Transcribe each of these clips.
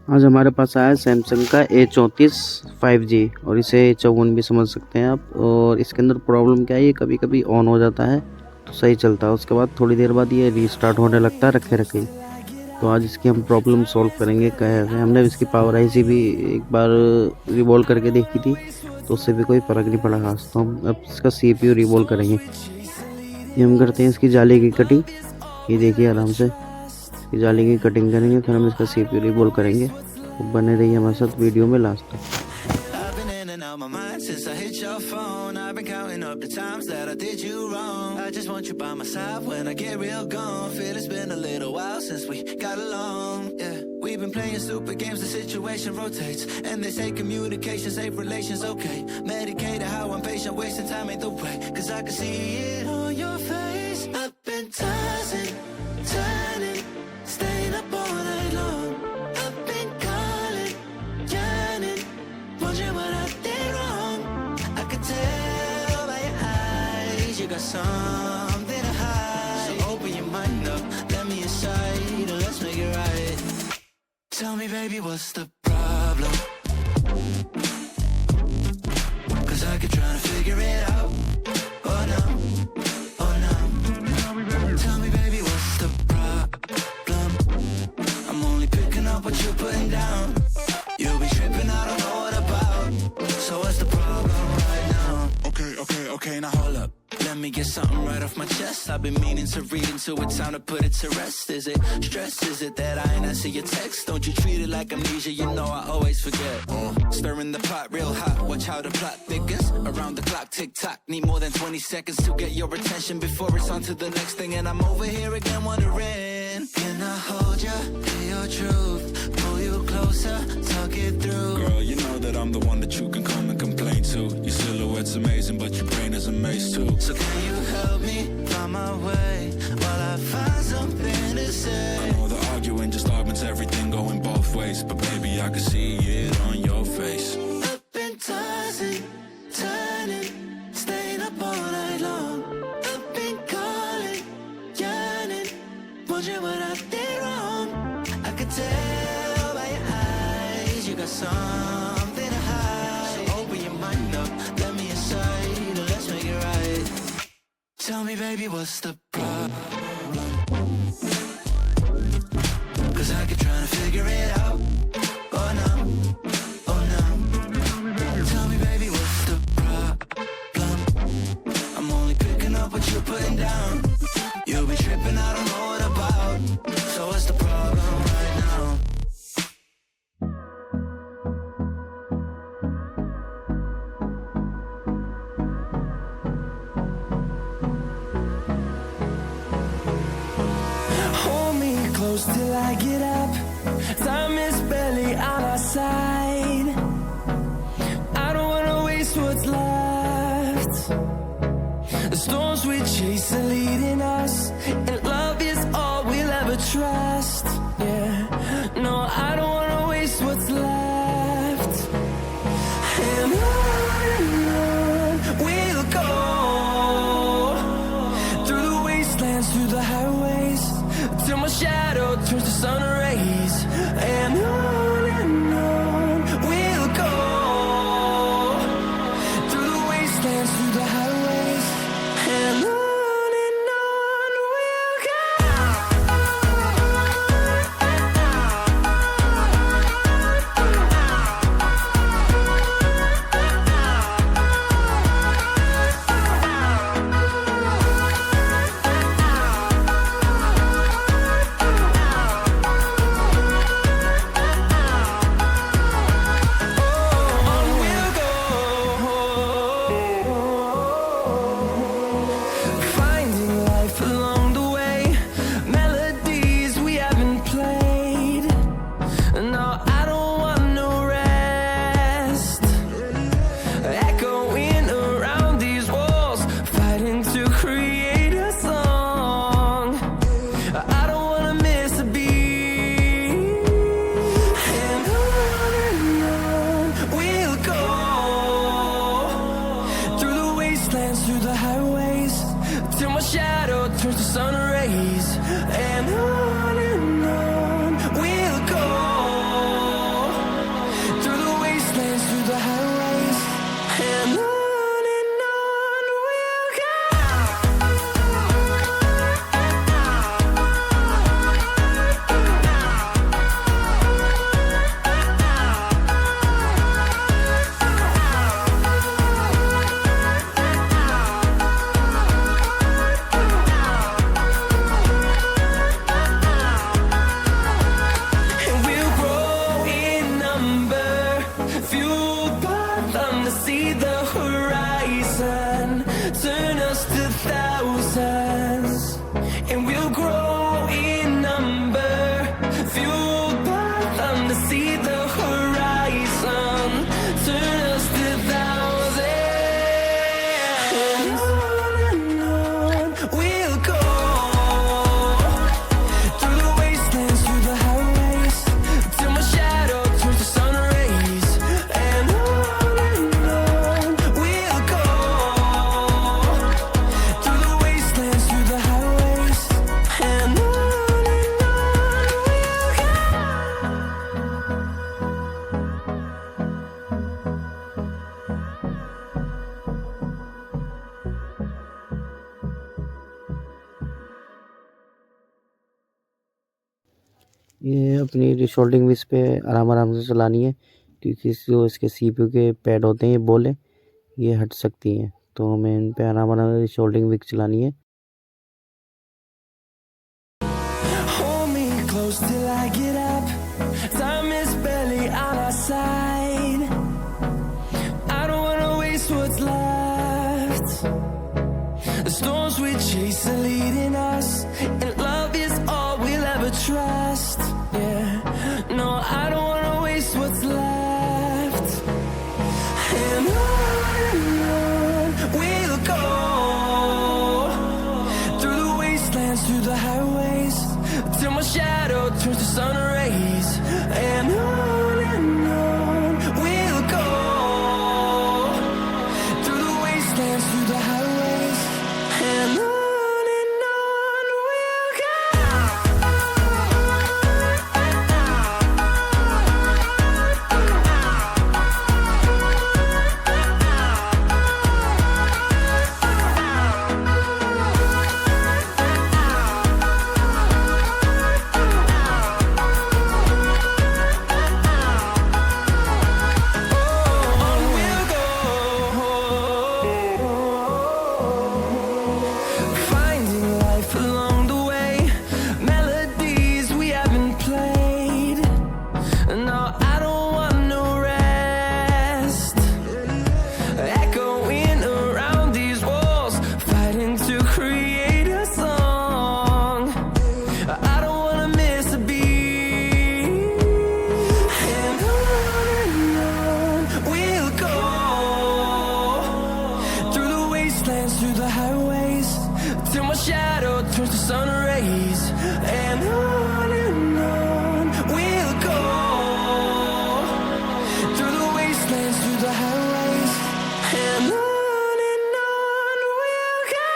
आज हमारे पास आया सैमसंग का A34 5G और इसे A54 भी समझ सकते हैं आप। और इसके अंदर प्रॉब्लम क्या है, ये कभी कभी ऑन हो जाता है तो सही चलता है, उसके बाद थोड़ी देर बाद ये रीस्टार्ट होने लगता है रखे रखे। तो आज इसकी हम प्रॉब्लम सॉल्व करेंगे। कैसे हमने इसकी पावर आईसी भी एक बार रिवॉल्व करके देखी थी तो उससे भी कोई फ़र्क नहीं पड़ा खास। तो हम अब इसका CPU रिवॉल्व करेंगे। ये हम करते हैं इसकी जाली की कटिंग। ये देखिए आराम से इसकी जाली की कटिंग करेंगे, फिर हम इसका CPU रिवॉल्व करेंगे। तो बने रहिए हमारे साथ वीडियो में लास्ट तक। My mind since I hit your phone. I've been counting up the times that I did you wrong. I just want you by my side when I get real gone. Feel it's been a little while since we got along. Yeah, we've been playing stupid games. The situation rotates, and they say communication save relations. Okay, medicated how I'm patient, wasting time ain't the way. 'Cause I can see it on your face. I've been tossing, turning, staying up all night long. I've been calling, yearning, wondering what I did wrong. I could tell by your eyes you got something to hide. So open your mind up, let me inside, and let's make it right. Tell me, baby, what's the problem? 'Cause I keep trying to figure it out. Oh no, oh no. Tell me, baby, what's the problem? I'm only picking up what you're putting down. You'll be tripping, I don't know what about. So what's the problem right now? Okay, now hold up. Let me get something right off my chest. I've been meaning to read into it, time to put it to rest. Is it stress? Is it that I ain't answer your text? Don't you treat it like amnesia, you know I always forget. Stirring the pot real hot, watch how the plot thickens. Around the clock, tick tock, need more than 20 seconds to get your attention before it's on to the next thing. And I'm over here again wondering, can I hold you, hear your truth, pull you closer, talk it through. Girl, you know that I'm the one that you can come and complain to. Your silhouette's amazing, but your brain is a maze too. So can you help me find my way while I find something to say? I know the arguing just augments everything going both ways, but baby, I can see it on your face. I've been tossing, turning, staying up all night long. I've been calling, yearning, wondering what I did wrong. I could tell by your eyes you got something to hide. So open your mind up, let me inside, and let's make it right. Tell me, baby, what's the problem? 'Cause I keep trying to figure it out. Oh no, oh no. Tell me, baby, what's the problem? I'm only picking up what you're putting down. You'll be tripping, I don't know what about. So what's the problem right now? Hold me close till I get up. Time is barely on our side. I don't wanna waste what's left. The storms we chase are leading us, and love is all we'll ever trust. Yeah, no, I don't wanna waste what's left. And on we'll go, through the wastelands, through the highways, till my shadow turns to sun rays. ये अपनी रिसोल्डिंग Vicks पे आराम आराम से चलानी है, क्योंकि जो इसके CPU के पैड होते हैं, ये बोले ये हट सकती हैं, तो हमें इन पे आराम आराम से रिसोल्डिंग विक्स चलानी है। Hold me close till I get up. Time is barely on our side. I don't wanna waste what's left. The storms we chase are leading us, and love is all we'll ever trust. Yeah, no, I don't wanna waste what's left. And on we'll go, through the wastelands, through the highways, till my shadow turns to sun rays. And on we'll go, through the wastelands, through the highways. And on we'll go. On we'll go, finding life along the way, melodies we haven't played. No, I don't want no rest, echoing around these walls, fighting to create a song. I don't wanna miss a beat. And on we'll go, through the wastelands, through the highways, till my shadow turns to sun rays. And on we'll go, through the wastelands, through the highways. And on we'll go.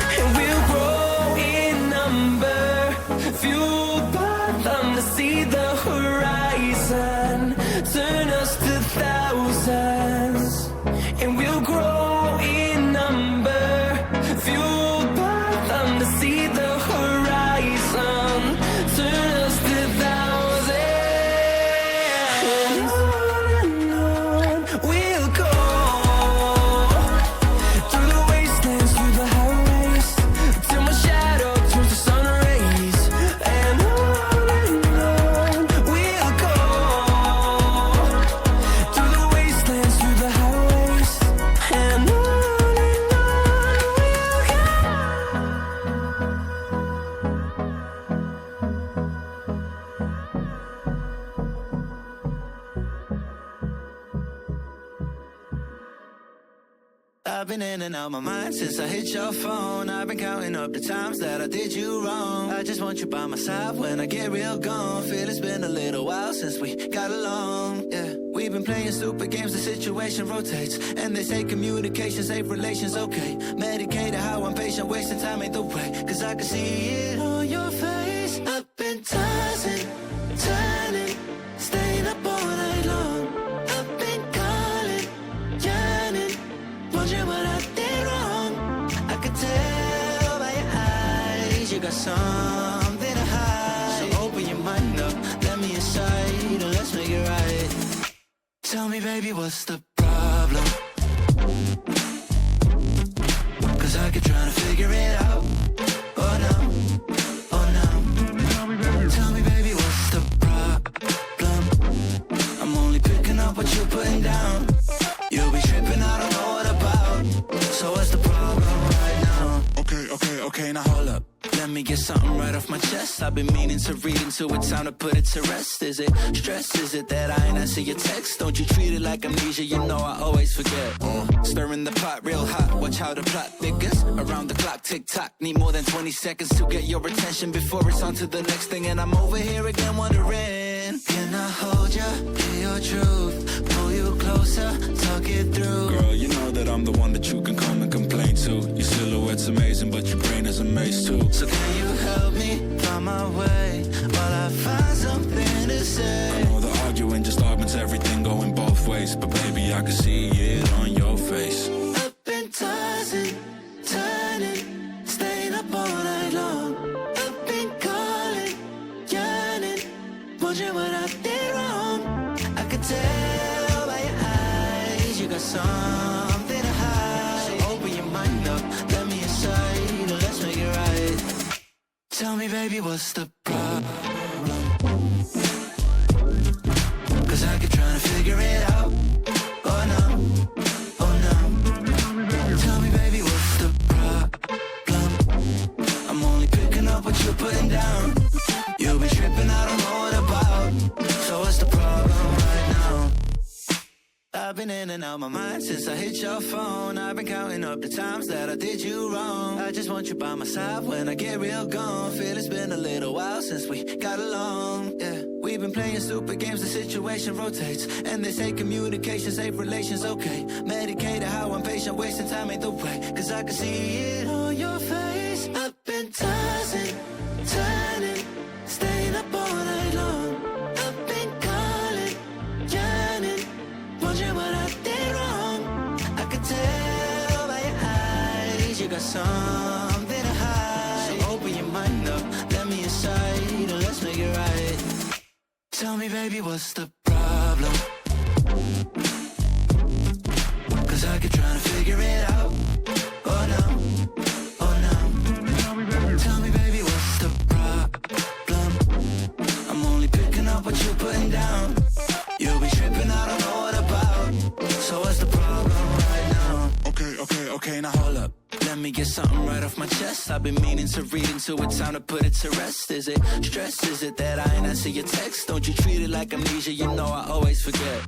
And we'll grow in number, fueled by them to see the horizon, turn us to thousands. And we'll grow in number, fueled by them to see the horizon, turn us to thousands. And on we'll go, through the wastelands, through the highways, till my shadow turns to sun rays. And on we'll go, through the wastelands, through the highways. And on we'll go. I've been in and out my mind since I hit your phone. I've been counting up the times that I did you wrong. I just want you by my side when I get real gone. Feel it's been a little while since we got along. Yeah, we've been playing stupid games, the situation rotates, and they say communication save relations. Okay, medicated how I'm patient, wasting time ain't the way, cause I can see it on your face. I've been tossing, turning, staying up all night long. I've been calling, yearning, wondering what I did wrong. I could tell by your eyes you got something to hide. So open your mind up, let me inside, and let's make it right. Tell me, baby, what's the problem? Cause I keep trying to figure it out. Oh no, oh no. Tell me, baby, what's the problem? I'm only picking up what you're putting down. You'll be tripping, I don't know what about. So what's the problem right now? Okay, now hold up. Let me get something right off my chest. I've been meaning to read into it, time to put it to rest. Is it stress? Is it that I ain't answer your text? Don't you treat it like amnesia, you know I always forget. Stirring the pot real hot, watch how the plot thickens. Around the clock, tick tock, need more than 20 seconds to get your attention before it's on to the next thing. And I'm over here again wondering, Can I hold you, hear your truth, pull you closer, talk it through. Girl, you know that I'm the one that you can come and complain to. Your silhouette's amazing, but your brain is a maze too. So can you help me find my way while I find something to say? I know the arguing just augments everything going both ways, but baby, I can see it on your face. I've been tossing, turning, staying up all night long. I've been calling, yearning, wondering what I did wrong. I could tell by your eyes you got something to hide. So open your mind up, let me inside, let's make it right. Tell me, baby, what's the problem? 'Cause I keep trying to figure it out. Oh no, oh no. Tell me, baby, what's the problem? I'm only picking up what you're putting down. You'll be tripping, I don't know what about. So what's the problem right now? I've been in and out my mind since I hit your phone. I've been counting up the times that I did you wrong. I just want you by my side when I get real gone. Feel it's been a little while since we got along, yeah. We've been playing stupid games, the situation rotates. And they say communication, safe relations, okay. Medicated how I'm patient, wasting time ain't the way. 'Cause I can see it on your face. I've been tossing, turning, staying up all night long. I've been calling, yearning, wondering what I did wrong. I could tell by your eyes you got something to hide. So open your mind up, let me inside, let's make it right. Tell me, baby, what's the problem? 'Cause I keep trying to figure it out. Oh no, oh no. Tell me, baby, what's the problem? I'm only picking up what you're putting down. You'll be tripping, I don't know what about. So what's the problem right now? Okay, now Hold up, let me get something right off my chest. I've been meaning to read into it, time to put it to rest. Is it stress? Is it that I ain't answer your text? Don't you treat it like amnesia, you know I always forget.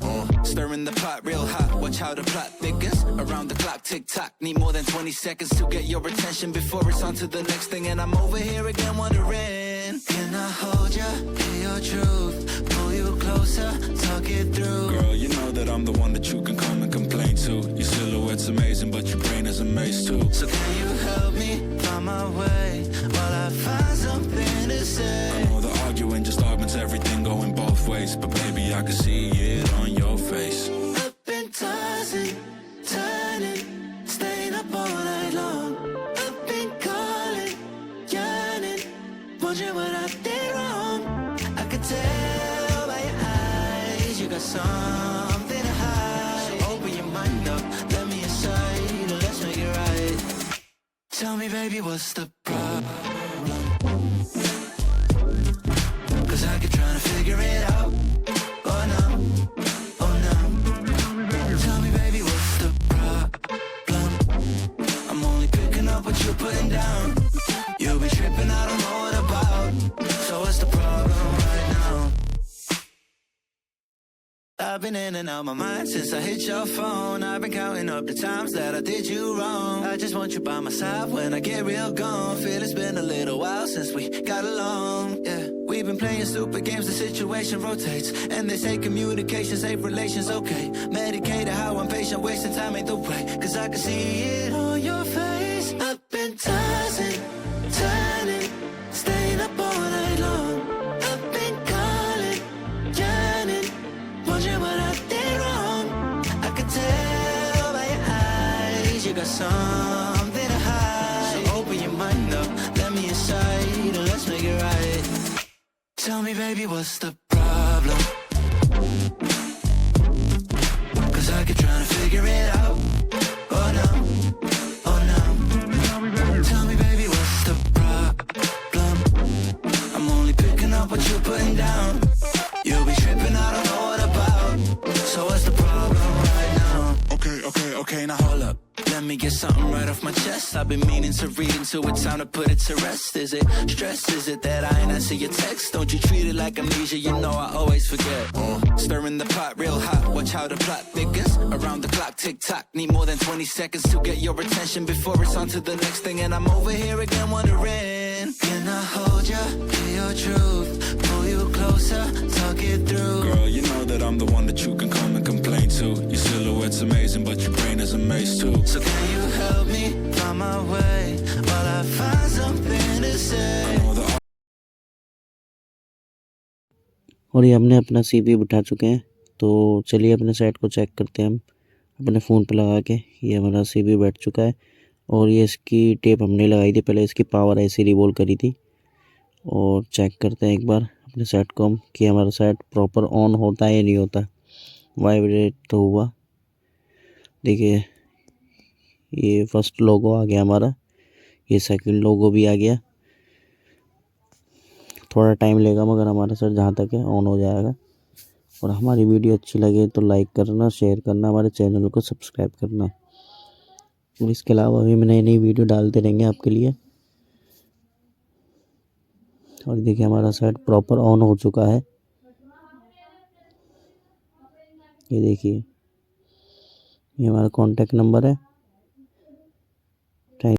Stirring the pot real hot, watch how the plot thickens. Around the clock, tick tock, need more than 20 seconds to get your attention before it's on to the next thing. And I'm over here again wondering, can I hold you, hear your truth, pull you closer, talk it through. girl, you know that I'm the one that you can come and complain to. Your silhouette's amazing, but your brain is a maze too. So can you help me find my way while I find something to say? I know the arguing just augments everything going both ways, but baby, I can see it on your face. I've been tossing, turning, staying up all night long. I've been calling, yearning, wondering what I did wrong. I could tell by your eyes you got something to hide. So open your mind up, let me inside, let's make it right. Tell me, baby, what's the problem? 'Cause I keep trying to figure it out. Oh no, oh no. Tell me, baby, what's the problem? I'm only picking up what you're putting down. You'll be tripping, I don't know what about. So what's the problem right now? I've been in and out my mind since I hit your phone. I've been counting up the times that I did you wrong. I just want you by my side when I get real gone. Feel it's been a little while since we got along, yeah. We've been playing stupid games, the situation rotates. And they say communication, safe relations, okay. Medicated how I'm patient, wasting time ain't the way. 'Cause I can see it on your face. I've been tossing, turning, staying up all night long. I've been calling, yearning, wondering what I did wrong. I could tell by your eyes you got something to hide. So open your mind up, let me inside, let's make it right. Tell me, baby, what's the problem? 'Cause I keep trying to figure it out. Oh no, oh no. Tell me, baby, what's the problem? I'm only picking up what you're putting down. You'll be tripping, I don't know what about. So what's the problem right now? Okay, now Hold up, let me get something right off my chest. I've been meaning to read into it, time to put it to rest. Is it stress? Is it that I ain't answer your text? Don't you treat it like amnesia, you know I always forget. Stirring the pot real hot, watch how the plot thickens. Around the clock, tick tock, need more than 20 seconds to get your attention before it's on to the next thing. And I'm over here again wondering, can I hold you, hear your truth, pull you close closer, talk it through. Girl, you know that I'm the one that you can come and complain to. Your silhouette's amazing, but your brain is a maze too. So can you help me find my way while I find something to say? I know that और ये हमने अपना CV बिठा चुके हैं। तो चलिए अपने सेट को चेक करते हैं हम अपने फ़ोन पे लगा के। ये हमारा CV बैठ चुका है और ये इसकी टेप हमने लगाई थी, पहले इसकी पावर ऐसी रिवॉल्व करी थी। और चेक करते हैं एक बार अपने सेट को हम कि हमारा सेट प्रॉपर ऑन होता है या नहीं होता। वाइब्रेट तो हुआ, देखिए ये फर्स्ट लोगो आ गया हमारा, ये सेकंड लोगो भी आ गया। थोड़ा टाइम लेगा मगर हमारा सेट जहाँ तक है ऑन हो जाएगा। और हमारी वीडियो अच्छी लगे तो लाइक करना, शेयर करना, हमारे चैनल को सब्सक्राइब करना। और इसके अलावा भी नई नई वीडियो डालते रहेंगे आपके लिए। और देखिए हमारा सेट प्रॉपर ऑन हो चुका है। ये देखिए, ये हमारा कॉन्टैक्ट नंबर है।